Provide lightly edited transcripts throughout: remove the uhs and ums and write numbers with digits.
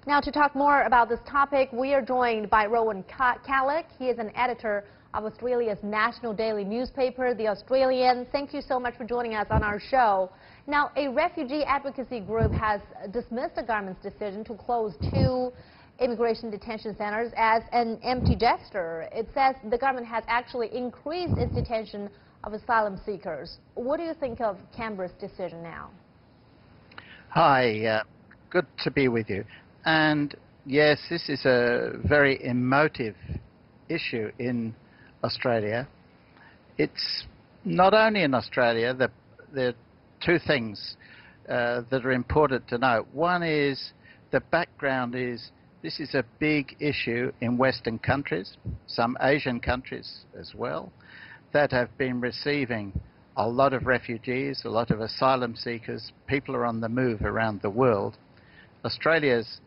Now, to talk more about this topic, we are joined by Rowan Callick. He is an editor of Australia's national daily newspaper, The Australian. Thank you so much for joining us on our show. Now, a refugee advocacy group has dismissed the government's decision to close 2 immigration detention centers as an empty gesture. It says the government has actually increased its detention of asylum seekers. What do you think of Canberra's decision now? Hi, good to be with you. And yes, this is a very emotive issue in Australia. It's not only in Australia. There are 2 things that are important to note. One is the background is this is a big issue in Western countries, some Asian countries as well, that have been receiving a lot of refugees, a lot of asylum seekers. People are on the move around the world. Australia's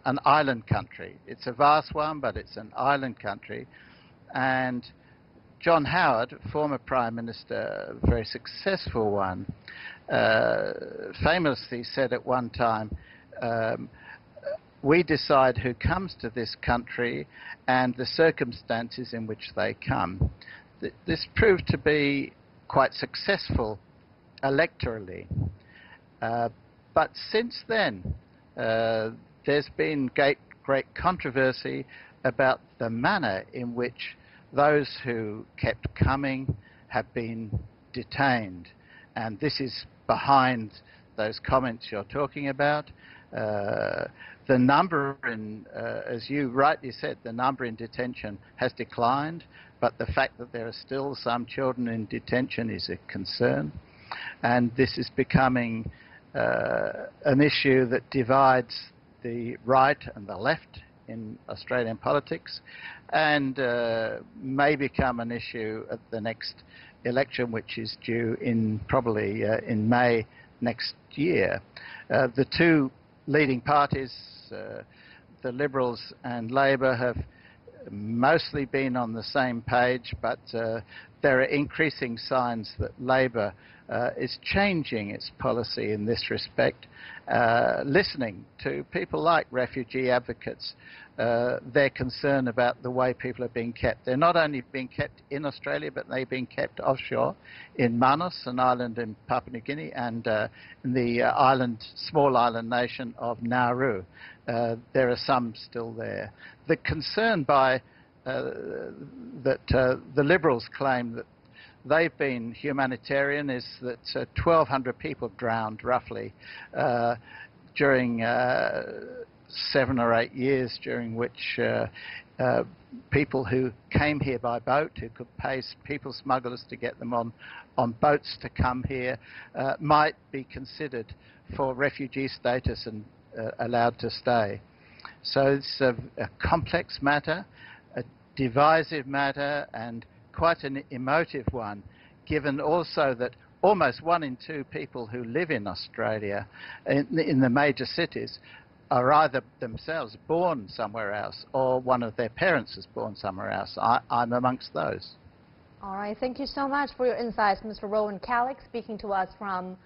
an island country. It's a vast one, but it's an island country. And John Howard, former Prime Minister, a very successful one, famously said at one time, we decide who comes to this country and the circumstances in which they come. This proved to be quite successful electorally. But since then, there's been great controversy about the manner in which those who kept coming have been detained. And this is behind those comments you're talking about. The number in, as you rightly said, the number in detention has declined, but the fact that there are still some children in detention is a concern. And this is becoming an issue that divides the right and the left in Australian politics, and may become an issue at the next election, which is due in probably in May next year. The 2 leading parties, the Liberals and Labor, have mostly been on the same page, but there are increasing signs that Labor is changing its policy in this respect, listening to people like refugee advocates, their concern about the way people are being kept. They're not only being kept in Australia, but they're being kept offshore in Manus, an island in Papua New Guinea, and in the small island nation of Nauru. There are some still there. The concern by that the Liberals claim that they've been humanitarian is that 1,200 people drowned roughly during 7 or 8 years, during which people who came here by boat, who could pay people smugglers to get them on boats to come here, might be considered for refugee status and allowed to stay. So it's a complex matter, a divisive matter, and quite an emotive one, given also that almost 1 in 2 people who live in Australia, in the major cities, are either themselves born somewhere else or one of their parents is born somewhere else. I'm amongst those. All right. Thank you so much for your insights, Mr. Rowan Callick, speaking to us from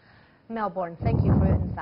Melbourne. Thank you for